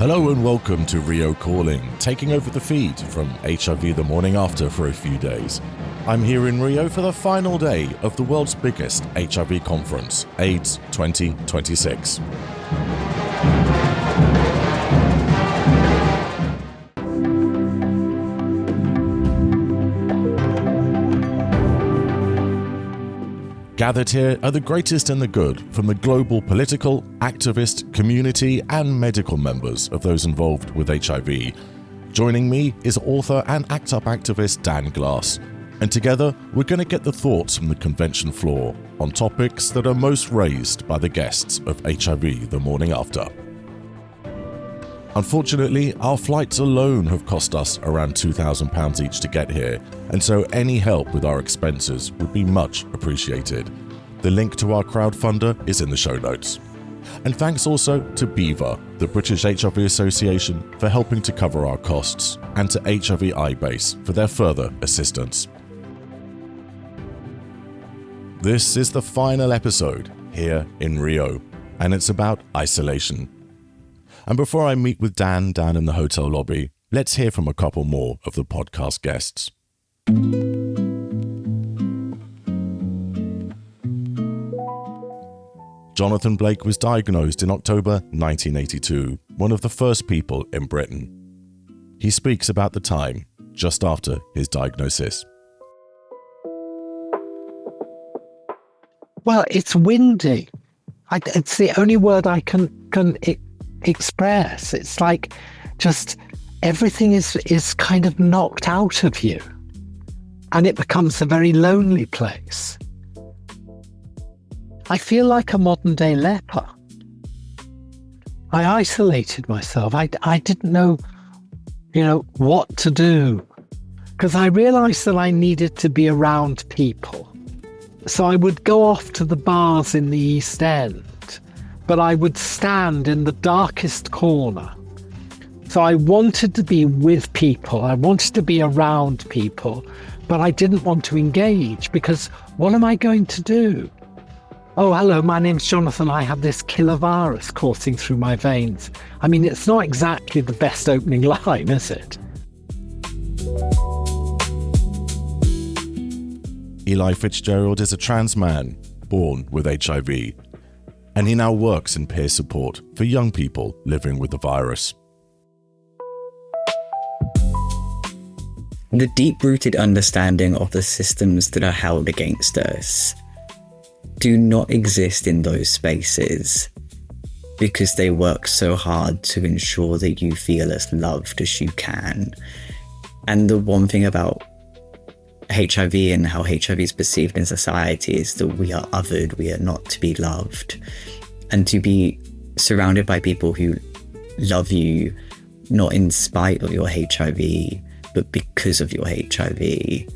Hello and welcome to Rio Calling, taking over the feed from HIV the morning after for a few days. I'm here in Rio for the final day of the world's biggest HIV conference, AIDS 2026. Gathered here are the greatest and the good from the global political, activist, community and medical members of those involved with HIV. Joining me is author and ACT UP activist Dan Glass, and together we're going to get the thoughts from the convention floor on topics that are most raised by the guests of HIV the morning after. Unfortunately, our flights alone have cost us around £2,000 each to get here, and so any help with our expenses would be much appreciated. The link to our crowdfunder is in the show notes. And thanks also to BHIVA, the British HIV Association, for helping to cover our costs, and to HIV iBase for their further assistance. This is the final episode here in Rio, and it's about isolation. And before I meet with Dan down in the hotel lobby, let's hear from a couple more of the podcast guests. Jonathan Blake was diagnosed in October 1982, one of the first people in Britain. He speaks about the time just after his diagnosis. Well, it's windy. It's the only word I can express. It's like just everything is kind of knocked out of you, and it becomes a very lonely place. I feel like a modern day leper. I isolated myself. I didn't know, what to do, because I realized that I needed to be around people. So I would go off to the bars in the East End, but I would stand in the darkest corner. So I wanted to be with people. I wanted to be around people, but I didn't want to engage, because what am I going to do? Oh, hello, my name's Jonathan. I have this killer virus coursing through my veins. I mean, it's not exactly the best opening line, is it? Eli Fitzgerald is a trans man born with HIV, and he now works in peer support for young people living with the virus. The deep-rooted understanding of the systems that are held against us do not exist in those spaces, because they work so hard to ensure that you feel as loved as you can. And the one thing about HIV and how HIV is perceived in society is that we are othered, we are not to be loved. And to be surrounded by people who love you, not in spite of your HIV, but because of your HIV,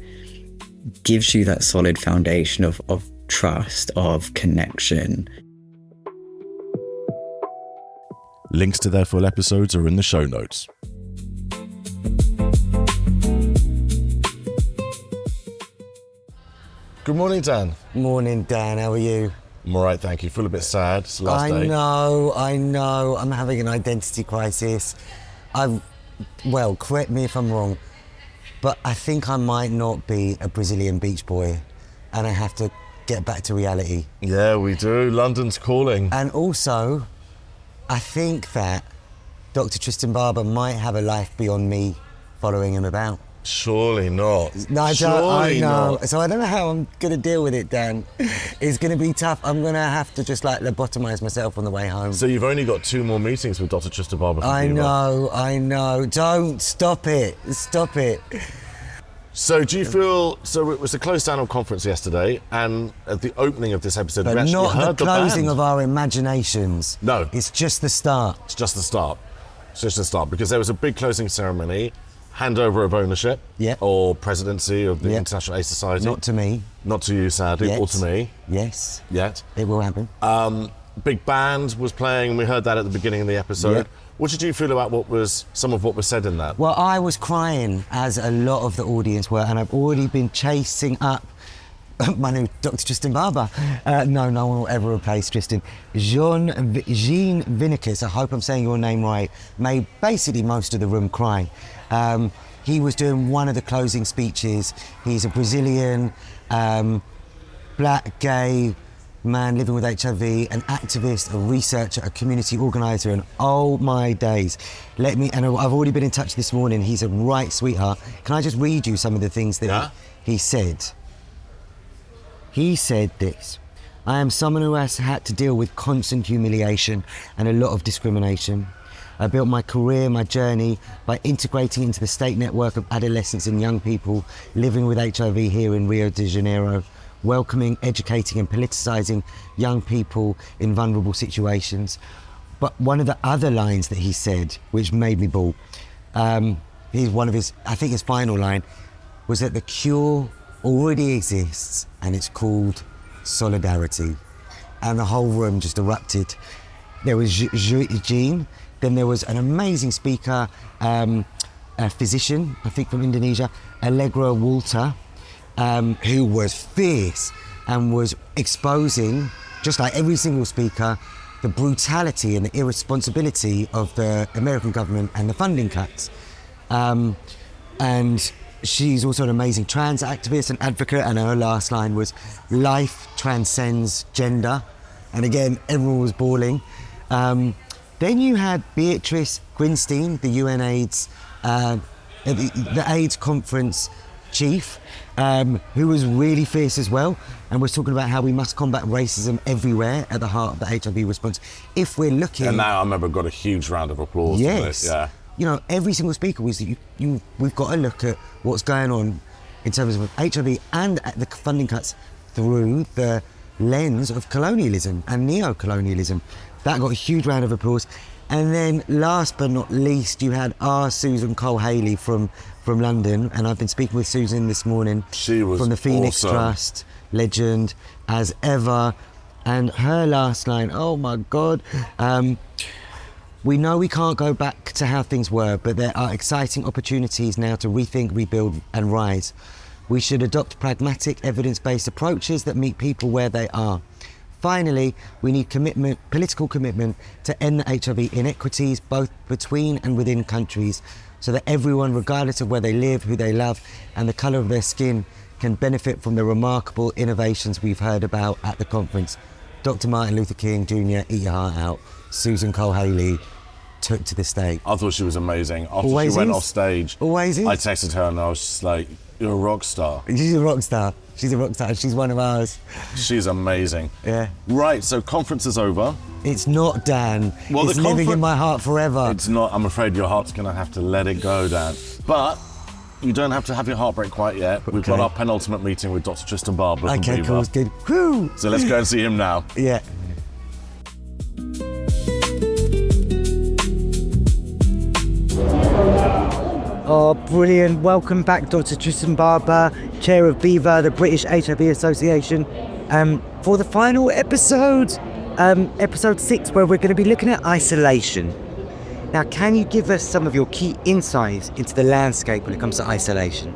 gives you that solid foundation of trust, of connection. Links to their full episodes are in the show notes. Good morning, Dan. Morning, Dan. How are you? I'm all right, thank you. Feel a bit sad. It's the last day. I know. I'm having an identity crisis. Correct me if I'm wrong, but I think I might not be a Brazilian beach boy, and I have to get back to reality. Yeah, we do. London's calling. And also, I think that Dr. Tristan Barber might have a life beyond me following him about. Surely not. No, I Surely know. not. So I don't know how I'm going to deal with it, Dan. It's going to be tough. I'm going to have to just lobotomise myself on the way home. So you've only got 2 more meetings with Dr. Tristan Barber. I know. Don't. Stop it. So do you feel, so it was a closed down conference yesterday, and at the opening of this episode, but we actually not heard the closing band. of our imaginations. No. It's just the start. It's just the start. Because there was a big closing ceremony, handover of ownership, or presidency of the International AIDS Society. Not to me. Not to you, sadly, Yet. or to me. Yes. Yet. It will happen. Big band was playing, and we heard that at the beginning of the episode. Yep. What did you feel about some of what was said in that? Well, I was crying, as a lot of the audience were, and I've already been chasing up my new Dr. Tristan Barber. No one will ever replace Tristan. Jean Vinicus, I hope I'm saying your name right, made basically most of the room cry. He was doing one of the closing speeches. He's a Brazilian, black, gay man living with HIV, an activist, a researcher, a community organizer, and oh my days. And I've already been in touch this morning. He's a right sweetheart. Can I just read you some of the things that he said? He said this: I am someone who has had to deal with constant humiliation and a lot of discrimination. I built my career, my journey, by integrating into the state network of adolescents and young people living with HIV here in Rio de Janeiro, welcoming, educating and politicizing young people in vulnerable situations. But one of the other lines that he said, which made me bawl, I think his final line, was that the cure already exists and it's called solidarity. And the whole room just erupted. There was Jean, then there was an amazing speaker, a physician, I think from Indonesia, Allegra Walter, who was fierce and was exposing, just like every single speaker, the brutality and the irresponsibility of the American government and the funding cuts. And she's also an amazing trans activist and advocate, and her last line was, life transcends gender. And again, everyone was bawling. Then you had Beatrice Grinstein, the UN AIDS, the AIDS conference chief, who was really fierce as well, and was talking about how we must combat racism everywhere at the heart of the HIV response. If we're looking... And now I remember got a huge round of applause for this. Yeah. You know, every single speaker was, we've got to look at what's going on in terms of HIV and the funding cuts through the lens of colonialism and neo-colonialism. That got a huge round of applause. And then last but not least, you had our Susan Cole-Haley from London, and I've been speaking with Susan this morning. She was from the Phoenix awesome. Trust, legend as ever. And her last line, oh my God, we know we can't go back to how things were, but there are exciting opportunities now to rethink, rebuild and rise. We should adopt pragmatic, evidence-based approaches that meet people where they are. Finally, we need political commitment to end the HIV inequities, both between and within countries, so that everyone, regardless of where they live, who they love, and the colour of their skin, can benefit from the remarkable innovations we've heard about at the conference. Dr. Martin Luther King Jr., eat your heart out. Susan Cole-Haley took to the stage. I thought she was amazing. After Always she went is. off stage, Always is. I texted her and I was just like, you're a rock star. She's a rock star. She's a rock star. She's one of ours. She's amazing. Yeah. Right, so conference is over. It's not, Dan. Well, it's living in my heart forever. It's not. I'm afraid your heart's going to have to let it go, Dan. But you don't have to have your heart break quite yet. We've got our penultimate meeting with Dr. Tristan Barber from Okay, BHIVA. cool. It's good. Woo! So let's go and see him now. Yeah. Oh, brilliant. Welcome back, Dr. Tristan Barber, Chair of BHIVA, the British HIV Association, for the final episode, episode 6, where we're going to be looking at isolation. Now, can you give us some of your key insights into the landscape when it comes to isolation?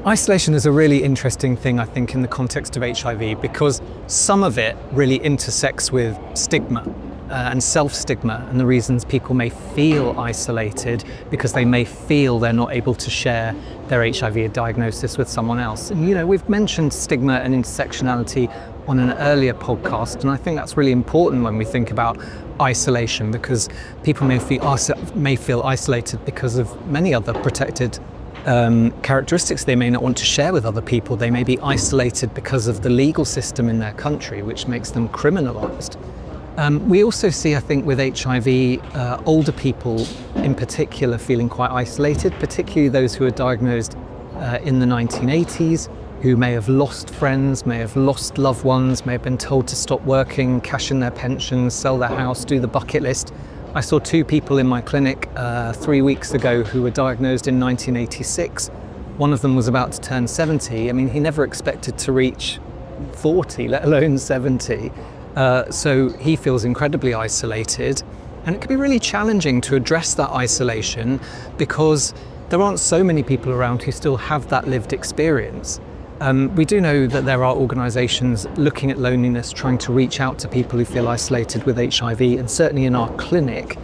Isolation is a really interesting thing, I think, in the context of HIV, because some of it really intersects with stigma. And self-stigma, and the reasons people may feel isolated because they may feel they're not able to share their HIV diagnosis with someone else. And, you know, we've mentioned stigma and intersectionality on an earlier podcast, and I think that's really important when we think about isolation, because people may feel isolated because of many other protected characteristics they may not want to share with other people. They may be isolated because of the legal system in their country, which makes them criminalized. We also see, I think, with HIV, older people in particular feeling quite isolated, particularly those who are diagnosed in the 1980s, who may have lost friends, may have lost loved ones, may have been told to stop working, cash in their pensions, sell their house, do the bucket list. I saw 2 people in my clinic 3 weeks ago who were diagnosed in 1986. One of them was about to turn 70. I mean, he never expected to reach 40, let alone 70. So he feels incredibly isolated, and it can be really challenging to address that isolation because there aren't so many people around who still have that lived experience. We do know that there are organisations looking at loneliness, trying to reach out to people who feel isolated with HIV, and certainly in our clinic,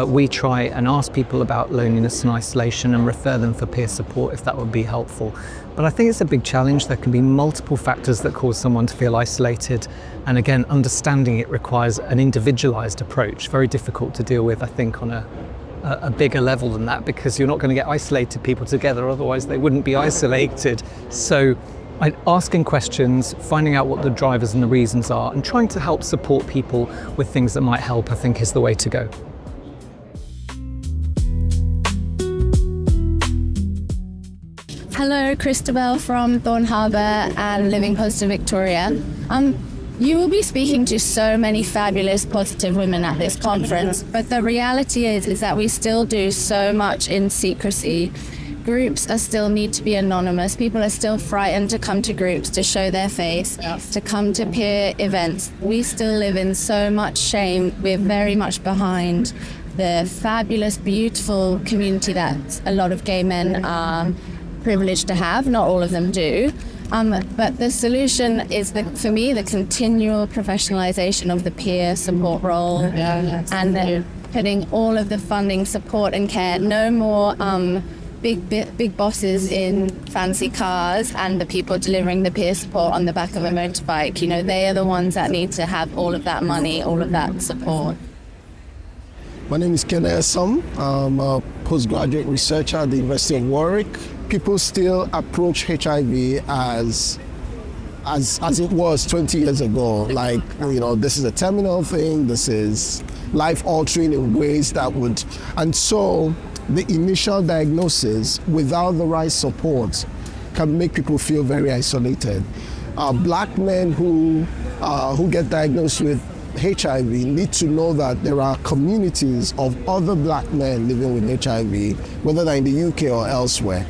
we try and ask people about loneliness and isolation and refer them for peer support if that would be helpful. But I think it's a big challenge. There can be multiple factors that cause someone to feel isolated. And again, understanding it requires an individualised approach, very difficult to deal with, I think, on a bigger level than that, because you're not going to get isolated people together, otherwise they wouldn't be isolated. So asking questions, finding out what the drivers and the reasons are, and trying to help support people with things that might help, I think, is the way to go. Hello, Christabel from Thorn Harbour and living close to Victoria. You will be speaking to so many fabulous, positive women at this conference, but the reality is that we still do so much in secrecy. Groups still need to be anonymous. People are still frightened to come to groups, to show their face, to come to peer events. We still live in so much shame. We're very much behind the fabulous, beautiful community that a lot of gay men are privileged to have. Not all of them do. But the solution is, for me, the continual professionalization of the peer support role, and then putting all of the funding, support and care. No more big bosses in fancy cars and the people delivering the peer support on the back of a motorbike. You know, they are the ones that need to have all of that money, all of that support. My name is Kene Esom. I'm a postgraduate researcher at the University of Warwick. People still approach HIV as it was 20 years ago. Like, you know, this is a terminal thing, this is life-altering in ways that would... And so the initial diagnosis without the right support can make people feel very isolated. Black men who get diagnosed with HIV need to know that there are communities of other black men living with HIV, whether they're in the UK or elsewhere.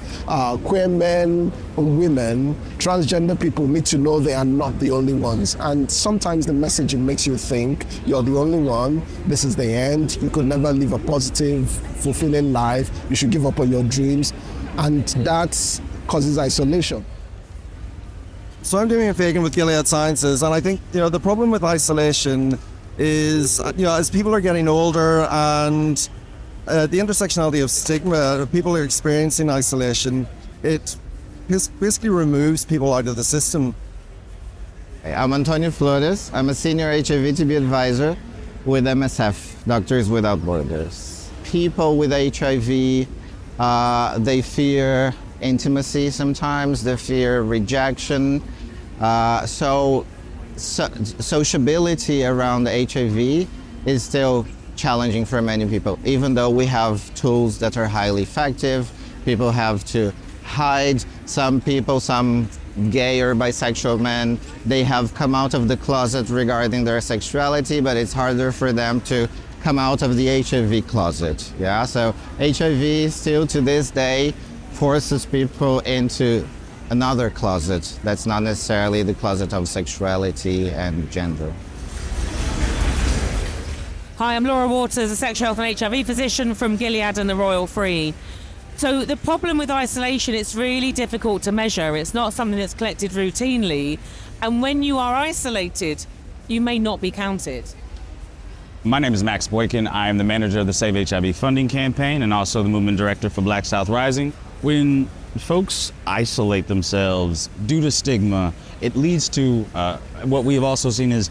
Queer men, women, transgender people need to know they are not the only ones. And sometimes the messaging makes you think you're the only one, this is the end, you could never live a positive, fulfilling life, you should give up on your dreams. And that causes isolation. So I'm Damien Fagan with Gilead Sciences, and I think, you know, the problem with isolation is, you know, as people are getting older and the intersectionality of stigma, people are experiencing isolation, it basically removes people out of the system. I'm Antonio Flores. I'm a senior HIV/TB advisor with MSF, Doctors Without Borders. People with HIV, they fear intimacy sometimes, they fear rejection. So sociability around HIV is still challenging for many people. Even though we have tools that are highly effective, people have to hide. Some people, some gay or bisexual men, they have come out of the closet regarding their sexuality, but it's harder for them to come out of the HIV closet. Yeah, so HIV still to this day forces people into another closet that's not necessarily the closet of sexuality and gender. Hi, I'm Laura Waters, a sexual health and HIV physician from Gilead and the Royal Free. So the problem with isolation, it's really difficult to measure. It's not something that's collected routinely. And when you are isolated, you may not be counted. My name is Maxx Boykin. I am the manager of the Save HIV funding campaign and also the movement director for Black South Rising. When folks isolate themselves due to stigma, it leads to what we have also seen is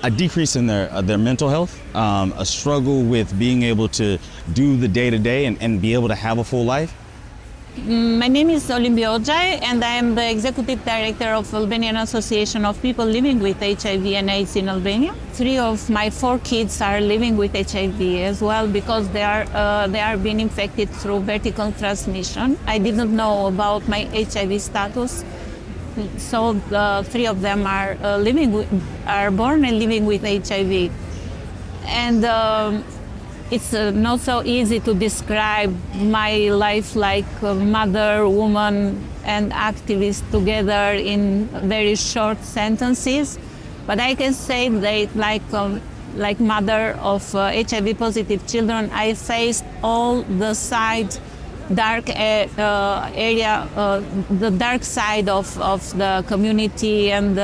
a decrease in their mental health, a struggle with being able to do the day-to-day and be able to have a full life. My name is Olimbi Hoxhaj, and I am the Executive Director of Albanian Association of People Living with HIV and AIDS in Albania. 3 of my 4 kids are living with HIV as well because they are being infected through vertical transmission. I didn't know about my HIV status, so 3 of them are born and living with HIV. And it's not so easy to describe my life like a mother, woman, and activist together in very short sentences. But I can say that, like mother of HIV-positive children, I faced all the side dark area, the dark side of the community and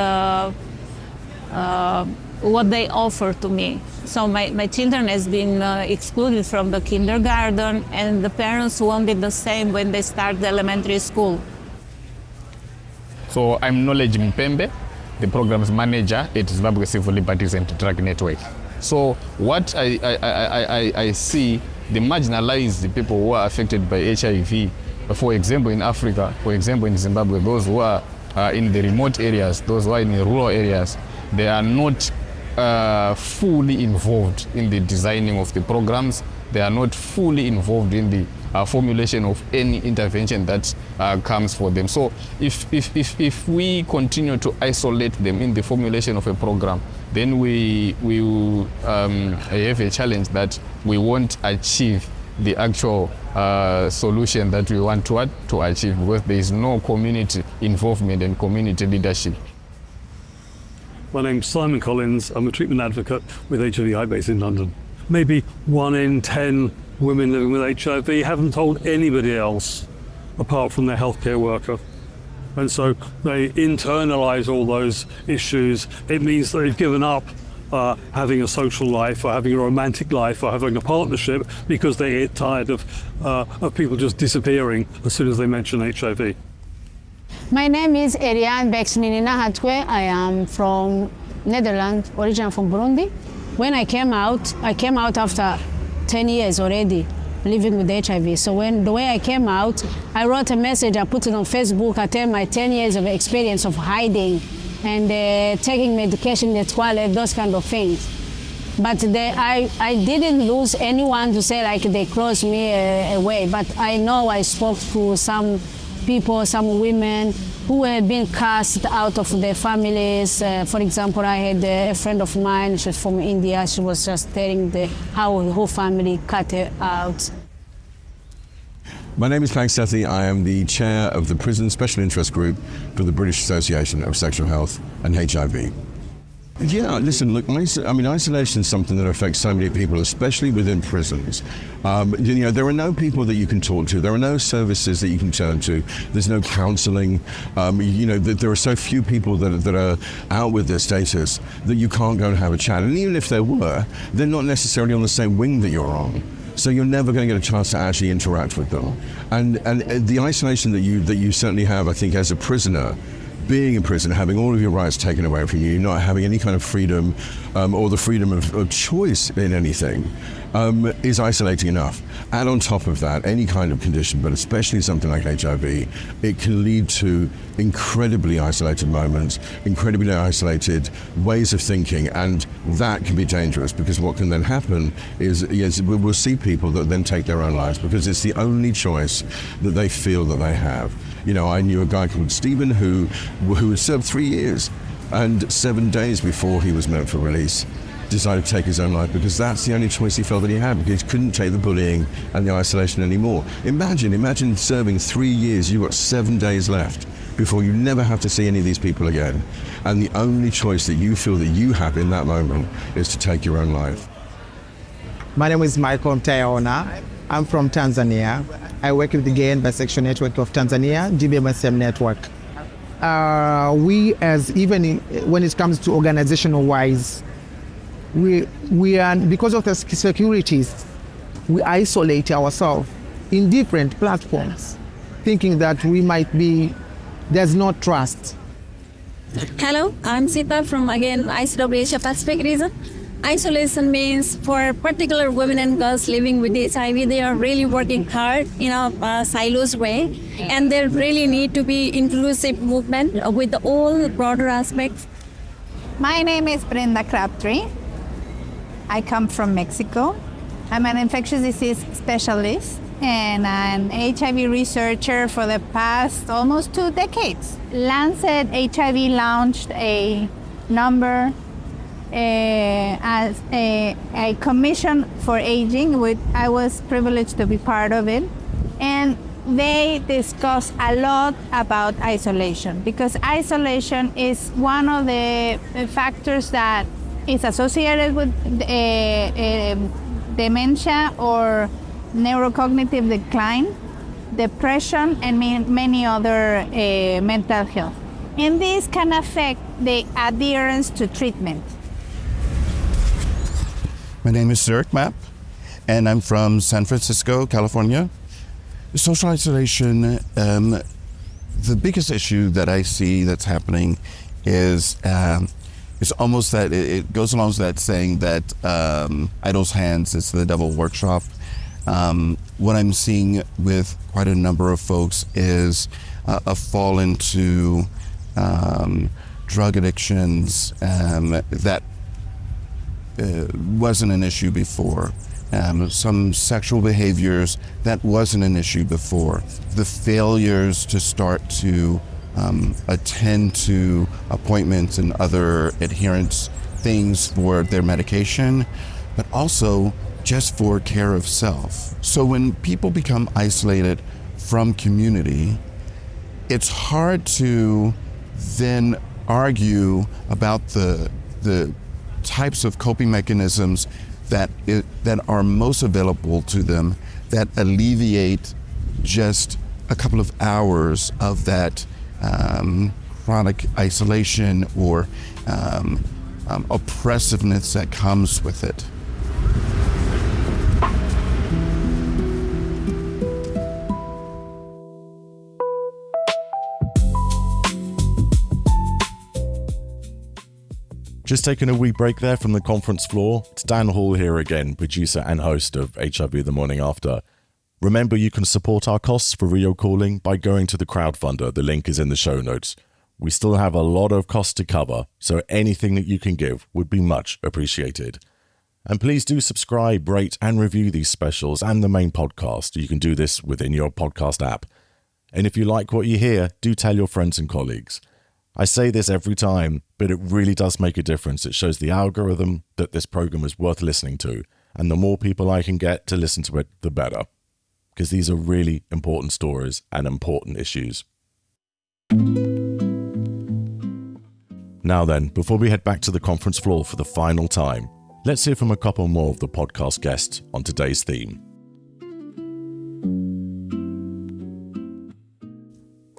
what they offer to me. So my children has been excluded from the kindergarten, and the parents wanted the same when they start the elementary school. So I'm Knowledge Mupembe, the programs manager at Zimbabwe Civil Liberties and Drug Network. So what I see, the marginalized people who are affected by HIV, for example in Africa, for example in Zimbabwe, those who are in the remote areas, those who are in the rural areas, they are not fully involved in the designing of the programs. They are not fully involved in the formulation of any intervention that comes for them. So if we continue to isolate them in the formulation of a program, then we will have a challenge that we won't achieve the actual solution that we want to achieve, because there is no community involvement and community leadership. My name's Simon Collins. I'm a treatment advocate with HIV based in London. Maybe 1 in 10 women living with HIV haven't told anybody else apart from their healthcare worker. And so they internalize all those issues. It means that they've given up having a social life or having a romantic life or having a partnership because they get tired of people just disappearing as soon as they mention HIV. My name is Eliane Becks Nininahazwe. I am from Netherlands, originally from Burundi. When I came out after 10 years already living with HIV. So the way I came out, I wrote a message, I put it on Facebook, I tell my 10 years of experience of hiding and taking medication, the toilet, those kind of things. But I didn't lose anyone to say like they closed me away, but I know I spoke to some people, some women who had been cast out of their families. For example, I had a friend of mine, she's from India, she was just telling how the whole family cut her out. My name is Pank Sethi. I am the chair of the Prison Special Interest Group for the British Association of Sexual Health and HIV. Yeah, listen, look, isolation is something that affects so many people, especially within prisons. There are no people that you can talk to. There are no services that you can turn to. There's no counseling. There are so few people that are out with their status that you can't go and have a chat. And even if there were, they're not necessarily on the same wing that you're on. So you're never going to get a chance to actually interact with them. And the isolation that you certainly have, I think, as a prisoner, being in prison, having all of your rights taken away from you, not having any kind of freedom or the freedom of choice in anything, is isolating enough. And on top of that, any kind of condition, but especially something like HIV, it can lead to incredibly isolated moments, incredibly isolated ways of thinking, and that can be dangerous, because what can then happen is we'll see people that then take their own lives because it's the only choice that they feel that they have. I knew a guy called Stephen who had served 3 years, and 7 days before he was meant for release, decided to take his own life because that's the only choice he felt that he had, because he couldn't take the bullying and the isolation anymore. Imagine serving 3 years, you've got 7 days left before you never have to see any of these people again. And the only choice that you feel that you have in that moment is to take your own life. My name is Michael Mtayaona. I'm from Tanzania. I work with the Gay and Bisexual Network of Tanzania, GBMSM network. When it comes to organizational-wise, we are, because of the securities, we isolate ourselves in different platforms, thinking that there's no trust. Hello, I'm Sita from, ICW Asia Pacific region. Isolation means for particular women and girls living with HIV, they are really working hard in a silos way, and there really need to be inclusive movement with all broader aspects. My name is Brenda Crabtree. I come from Mexico. I'm an infectious disease specialist and an HIV researcher for the past almost 2 decades. Lancet HIV launched a number as a commission for aging, which I was privileged to be part of it. And they discuss a lot about isolation, because isolation is one of the factors that is associated with dementia or neurocognitive decline. depression, and many other mental health. And this can affect the adherence to treatment. My name is Derrick Mapp, and I'm from San Francisco, California. Social isolation, the biggest issue that I see that's happening is it's almost that it goes along with that saying that idle hands is the devil workshop. What I'm seeing with quite a number of folks is a fall into drug addictions that wasn't an issue before. Some sexual behaviors that wasn't an issue before. The failures to start to attend to appointments and other adherence things for their medication, but also just for care of self. So when people become isolated from community, it's hard to then argue about the types of coping mechanisms that are most available to them that alleviate just a couple of hours of that chronic isolation or oppressiveness that comes with it. Just taking a wee break there from the conference floor. It's Dan Hall here again, producer and host of HIV The Morning After. Remember, you can support our costs for Rio Calling by going to the crowdfunder. The link is in the show notes. We still have a lot of costs to cover, so anything that you can give would be much appreciated. And please do subscribe, rate and review these specials and the main podcast. You can do this within your podcast app. And if you like what you hear, do tell your friends and colleagues. I say this every time, but it really does make a difference. It shows the algorithm that this program is worth listening to, and the more people I can get to listen to it, the better. Because these are really important stories and important issues. Now then, before we head back to the conference floor for the final time, let's hear from a couple more of the podcast guests on today's theme.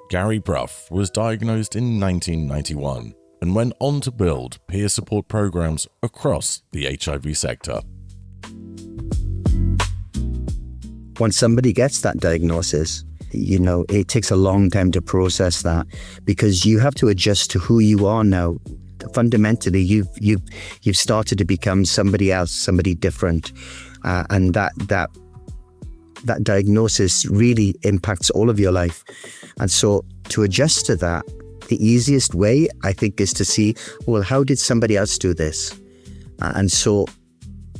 Garry Brough was diagnosed in 1991 and went on to build peer support programs across the HIV sector. When somebody gets that diagnosis, it takes a long time to process that because you have to adjust to who you are now. Fundamentally, you've started to become somebody else, somebody different, and that diagnosis really impacts all of your life. And so to adjust to that, the easiest way, I think, is to see, well, how did somebody else do this? And so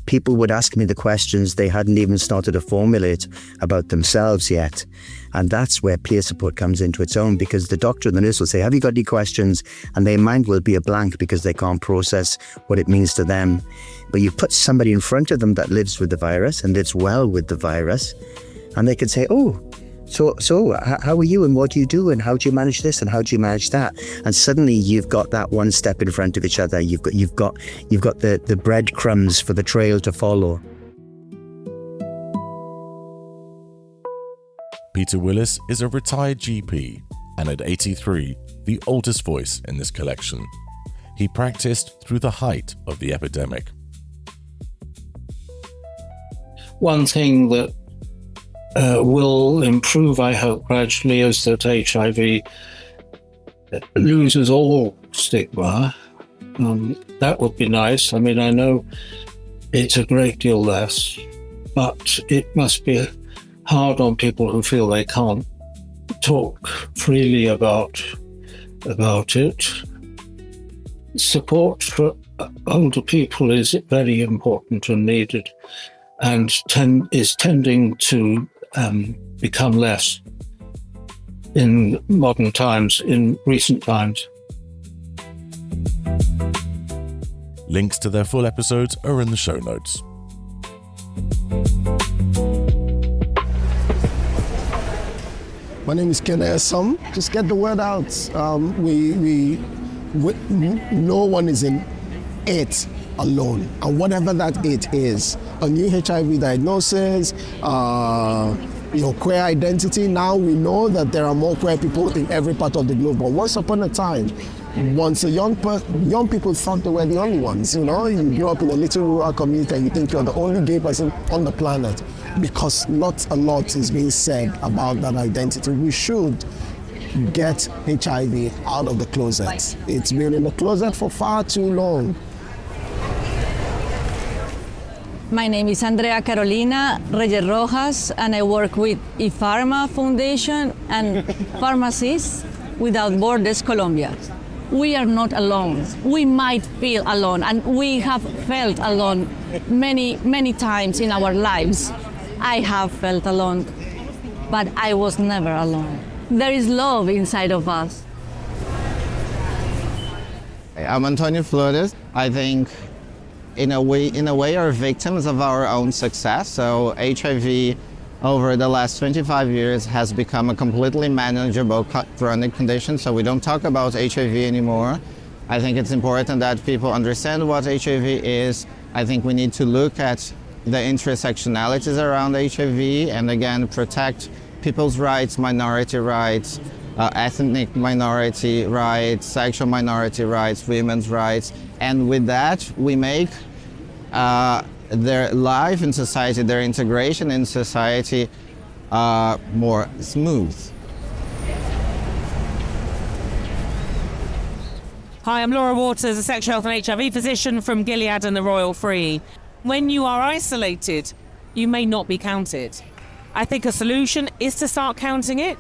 people would ask me the questions they hadn't even started to formulate about themselves yet. And that's where peer support comes into its own, because the doctor and the nurse will say, have you got any questions? And their mind will be a blank because they can't process what it means to them. But you put somebody in front of them that lives with the virus and lives well with the virus, and they can say, oh, so how are you and what do you do and how do you manage this and how do you manage that? And suddenly you've got that one step in front of each other. You've got the breadcrumbs for the trail to follow. Peter Willis is a retired GP and at 83, the oldest voice in this collection. He practiced through the height of the epidemic. One thing that will improve, I hope, gradually is that HIV loses all stigma. That would be nice. I mean, I know it's a great deal less, but it must be hard on people who feel they can't talk freely about it. Support for older people is very important and needed, and is tending to become less in modern times, in recent times. Links to their full episodes are in the show notes. My name is Kene Esom. Just get the word out. No one is in it alone, and whatever that it is, a new HIV diagnosis, your queer identity. Now we know that there are more queer people in every part of the globe. But once upon a time, once a young people thought they were the only ones. You know, you grew up in a little rural community and you think you're the only gay person on the planet, because not a lot is being said about that identity. We should get HIV out of the closet. It's been in the closet for far too long. My name is Andrea Carolina Rojas, and I work with IFARMA Foundation and Pharmacists Without Borders Colombia. We are not alone. We might feel alone, and we have felt alone many times in our lives. I have felt alone, but I was never alone. There is love inside of us. I'm Antonio Flores. I think in a way are victims of our own success. So HIV over the last 25 years has become a completely manageable chronic condition, so we don't talk about HIV anymore. I think it's important that people understand what HIV is. I think we need to look at the intersectionalities around HIV and again protect people's rights, minority rights, ethnic minority rights, sexual minority rights, women's rights, and with that we make their life in society, their integration in society more smooth. Hi, I'm Laura Waters, a sexual health and HIV physician from Gilead and the Royal Free. When you are isolated, you may not be counted. I think a solution is to start counting it.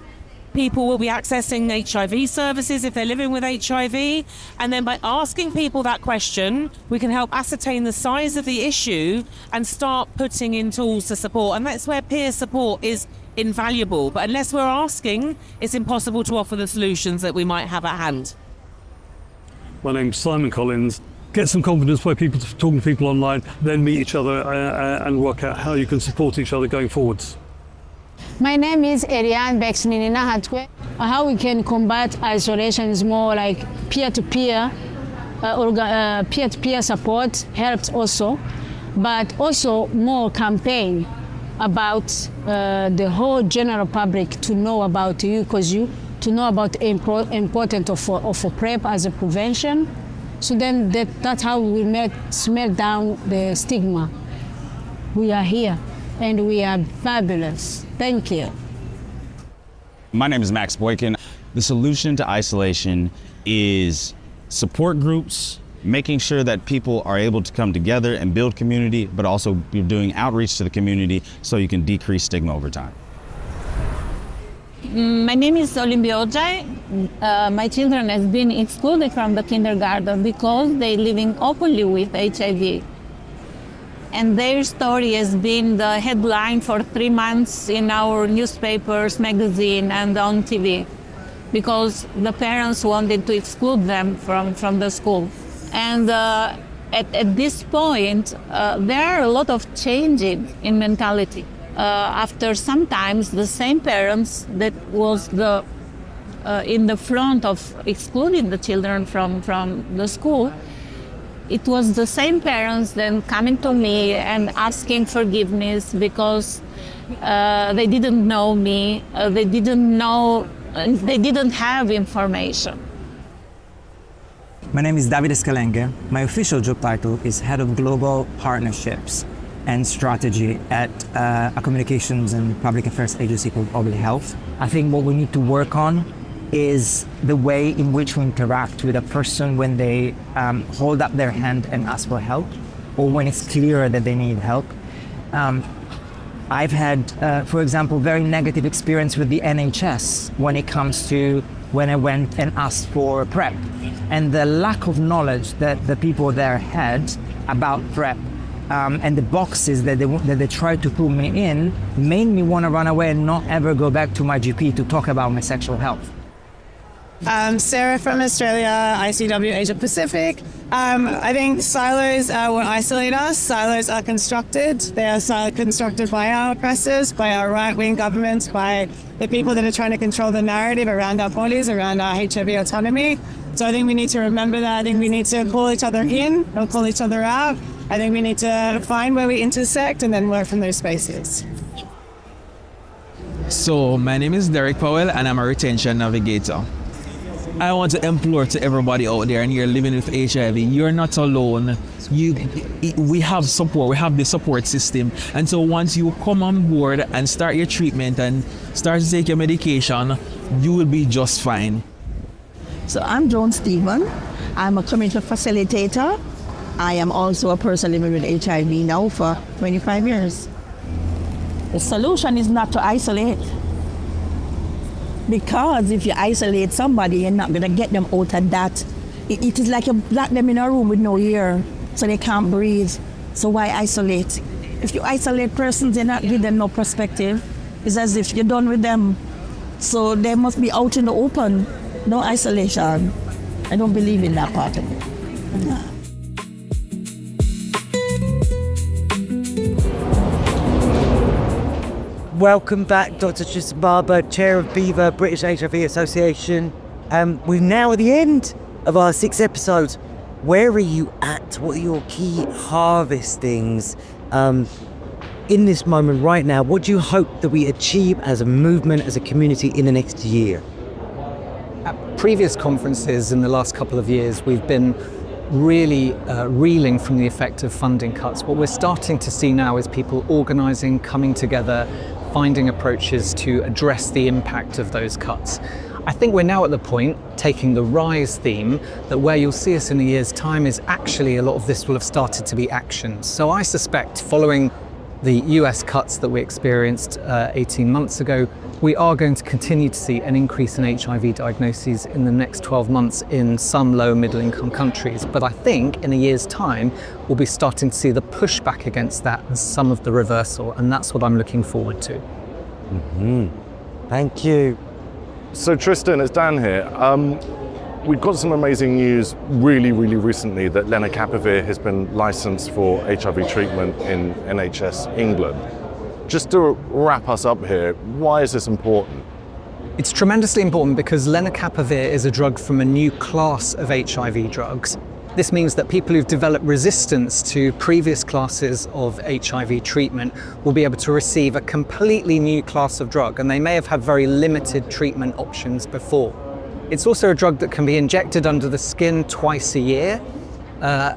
People will be accessing HIV services if they're living with HIV, and then by asking people that question, we can help ascertain the size of the issue and start putting in tools to support. And that's where peer support is invaluable. But unless we're asking, it's impossible to offer the solutions that we might have at hand. My name's Simon Collins. Get some confidence by people talking to people online, then meet each other and work out how you can support each other going forwards. My name is Eliane Becks Nininahazwe. How we can combat isolation is more like peer-to-peer support helps also, but also more campaign about the whole general public to know about you, because to know about the importance of PrEP as a prevention. So then that's how we smell down the stigma. We are here and we are fabulous. Thank you. My name is Maxx Boykin. The solution to isolation is support groups, making sure that people are able to come together and build community, but also be doing outreach to the community so you can decrease stigma over time. My name is Olimbi Hoxhaj. My children have been excluded from the kindergarten because they're living openly with HIV. And their story has been the headline for 3 months in our newspapers, magazine, and on TV, because the parents wanted to exclude them from the school. And at this point, there are a lot of changes in mentality. After sometimes the same parents that was in the front of excluding the children from the school, it was the same parents then coming to me and asking forgiveness because they didn't know me, they didn't have information. My name is Davide Scalenghe. My official job title is Head of Global Partnerships and Strategy at a communications and public affairs agency called Olimbi Health. I think what we need to work on is the way in which we interact with a person when they hold up their hand and ask for help, or when it's clear that they need help. I've had, for example, very negative experience with the NHS when it comes to when I went and asked for PrEP. And the lack of knowledge that the people there had about PrEP and the boxes that they tried to put me in made me want to run away and not ever go back to my GP to talk about my sexual health. Sarah from Australia, ICW Asia Pacific. I think silos will isolate us. Silos are constructed. They are constructed by our oppressors, by our right-wing governments, by the people that are trying to control the narrative around our bodies, around our HIV autonomy. So I think we need to remember that. I think we need to call each other in, don't call each other out. I think we need to find where we intersect and then work from those spaces. So my name is Derrick Powell and I'm a retention navigator. I want to implore to everybody out there and you're living with HIV, you're not alone. We have support, we have the support system. And so once you come on board and start your treatment and start to take your medication, you will be just fine. So I'm Joan Steven. I'm a community facilitator. I am also a person living with HIV now for 25 years. The solution is not to isolate. Because if you isolate somebody, you're not going to get them out of that. It is like you lock them in a room with no air, so they can't breathe. So why isolate? If you isolate persons, you're not give them no perspective. It's as if you're done with them. So they must be out in the open, no isolation. I don't believe in that part of it. Yeah. Welcome back, Dr. Tristan Barber, Chair of BHIVA, British HIV Association. We're now at the end of our 6th episode. Where are you at? What are your key harvestings in this moment right now? What do you hope that we achieve as a movement, as a community in the next year? At previous conferences in the last couple of years, we've been really reeling from the effect of funding cuts. What we're starting to see now is people organising, coming together, finding approaches to address the impact of those cuts. I think we're now at the point, taking the RISE theme, that where you'll see us in a year's time is actually a lot of this will have started to be actions. So I suspect following the US cuts that we experienced 18 months ago, we are going to continue to see an increase in HIV diagnoses in the next 12 months in some low middle income countries. But I think in a year's time, we'll be starting to see the pushback against that and some of the reversal. And that's what I'm looking forward to. Mm-hmm. Thank you. So Tristan, it's Dan here. We've got some amazing news really recently that lenacapavir has been licensed for HIV treatment in NHS England. Just to wrap us up here, why is this important? It's tremendously important because lenacapavir is a drug from a new class of HIV drugs. This means that people who've developed resistance to previous classes of HIV treatment will be able to receive a completely new class of drug, and they may have had very limited treatment options before. It's also a drug that can be injected under the skin twice a year,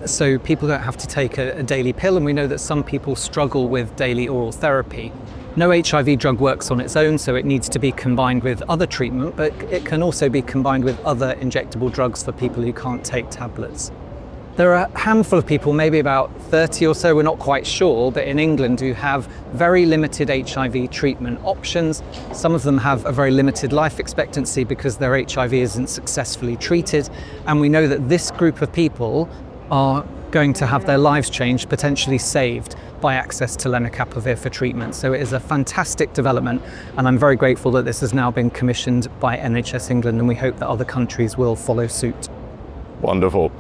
so people don't have to take a daily pill, and we know that some people struggle with daily oral therapy. No HIV drug works on its own, so it needs to be combined with other treatment, but it can also be combined with other injectable drugs for people who can't take tablets. There are a handful of people, maybe about 30 or so, we're not quite sure, but in England who have very limited HIV treatment options. Some of them have a very limited life expectancy because their HIV isn't successfully treated. And we know that this group of people are going to have their lives changed, potentially saved, by access to lenacapavir for treatment. So it is a fantastic development, and I'm very grateful that this has now been commissioned by NHS England, and we hope that other countries will follow suit. Wonderful.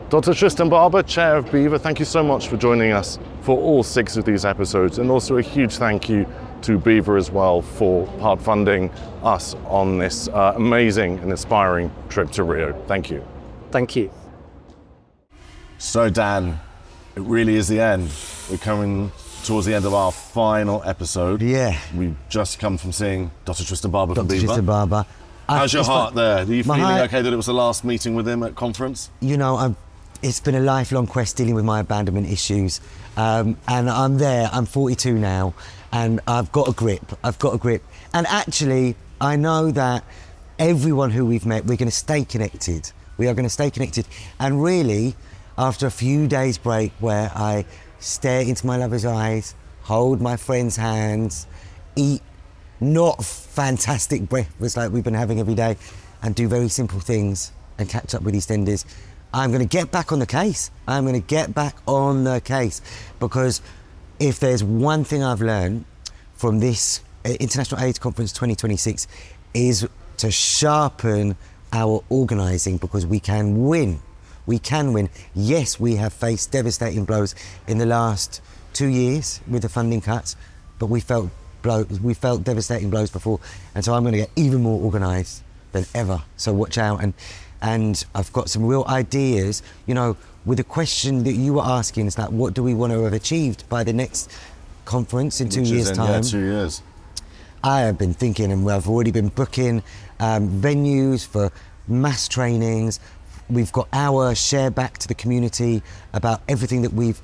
Dr. Tristan Barber, Chair of BHIVA, thank you so much for joining us for all 6 of these episodes, and also a huge thank you to BHIVA as well for part funding us on this amazing and inspiring trip to Rio. Thank you. Thank you. So Dan, it really is the end. We're coming towards the end of our final episode. Yeah. We've just come from seeing Dr. Tristan Barber from Dr. BHIVA. Tristan Barber. How's your heart there? Are you feeling heart, okay that it was the last meeting with him at conference? You know, it's been a lifelong quest dealing with my abandonment issues. And I'm there, I'm 42 now, and I've got a grip. And actually, I know that everyone who we've met, we're going to stay connected. We are going to stay connected. And really, after a few days break where I stare into my lover's eyes, hold my friend's hands, eat not fantastic breakfast like we've been having every day, and do very simple things and catch up with EastEnders, I'm going to get back on the case. Because if there's one thing I've learned from this International AIDS Conference 2026 is to sharpen our organising, because we can win. We can win. Yes, we have faced devastating blows in the last 2 years with the funding cuts, but we felt devastating blows before, and so I'm going to get even more organised than ever. So watch out, and I've got some real ideas. You know, with the question that you were asking, is that what do we want to have achieved by the next conference in 2 years' time? Yeah, 2 years. I have been thinking, and I've already been booking venues for mass trainings. We've got our share back to the community about everything that we've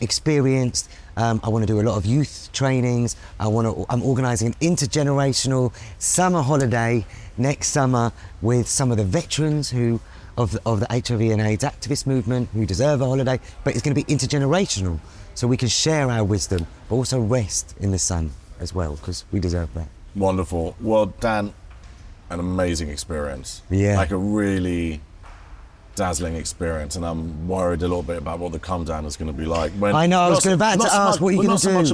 experienced. I want to do a lot of youth trainings. I'm organising an intergenerational summer holiday next summer with some of the veterans of the HIV and AIDS activist movement who deserve a holiday, but it's going to be intergenerational, so we can share our wisdom, but also rest in the sun as well, because we deserve that. Wonderful. Well, Dan, an amazing experience. Yeah. Like a really dazzling experience, and I'm worried a little bit about what the come down is going to be like. I know, I was about to ask what you're going to do. Not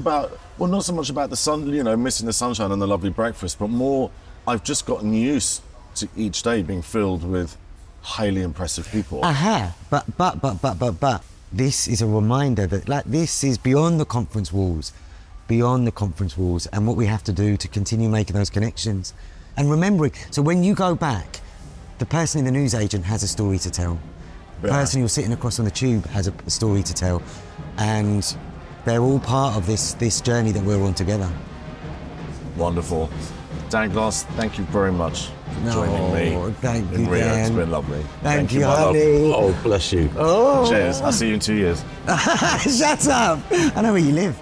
so much about the sun, missing the sunshine and the lovely breakfast, but more, I've just gotten used to each day being filled with highly impressive people. But this is a reminder that this is beyond the conference walls, and what we have to do to continue making those connections. And remembering, so when you go back, the person in the newsagent has a story to tell. The person you're sitting across on the tube has a story to tell. And they're all part of this journey that we're on together. Wonderful. Dan Glass, thank you very much for joining me. Thank you, in Rio. Dan. It's been lovely. Thank you, my love. honey. Oh, bless you. Oh. Cheers. I'll see you in 2 years. Shut up. I know where you live.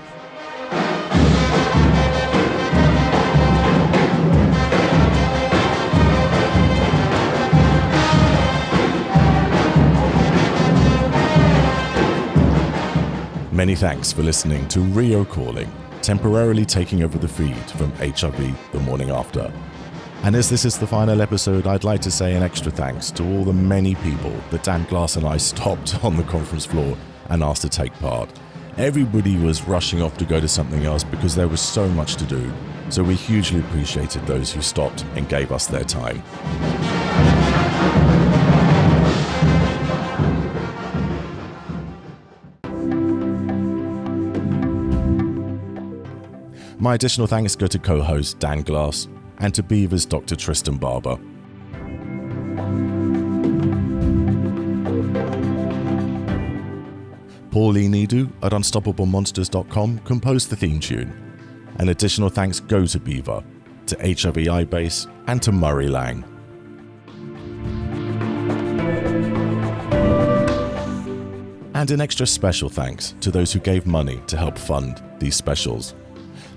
Many thanks for listening to Rio Calling, temporarily taking over the feed from HIV the morning after. And as this is the final episode, I'd like to say an extra thanks to all the many people that Dan Glass and I stopped on the conference floor and asked to take part. Everybody was rushing off to go to something else because there was so much to do. So we hugely appreciated those who stopped and gave us their time. My additional thanks go to co-host Dan Glass and to BHIVA's Dr. Tristan Barber. Pauline Nidu at UnstoppableMonsters.com composed the theme tune. And additional thanks go to BHIVA, to HIV iBase, and to Murray Lang. And an extra special thanks to those who gave money to help fund these specials.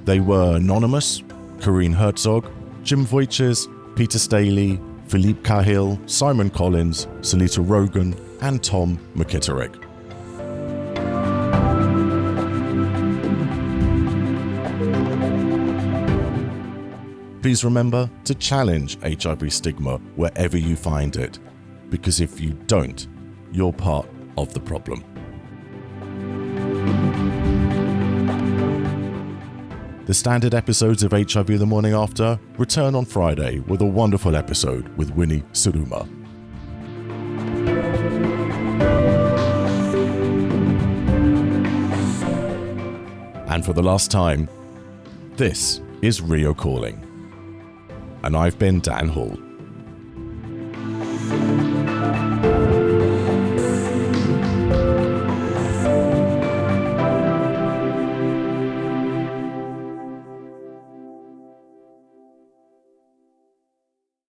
They were Anonymous, Corrine Herzog, Jim Voiches, Peter Staley, Philippe Cahill, Simon Collins, Salita Rogan, and Tom McKitterick. Please remember to challenge HIV stigma wherever you find it, because if you don't, you're part of the problem. The standard episodes of HIV The Morning After return on Friday with a wonderful episode with Winnie Suruma. And for the last time, this is Rio Calling. And I've been Dan Hall.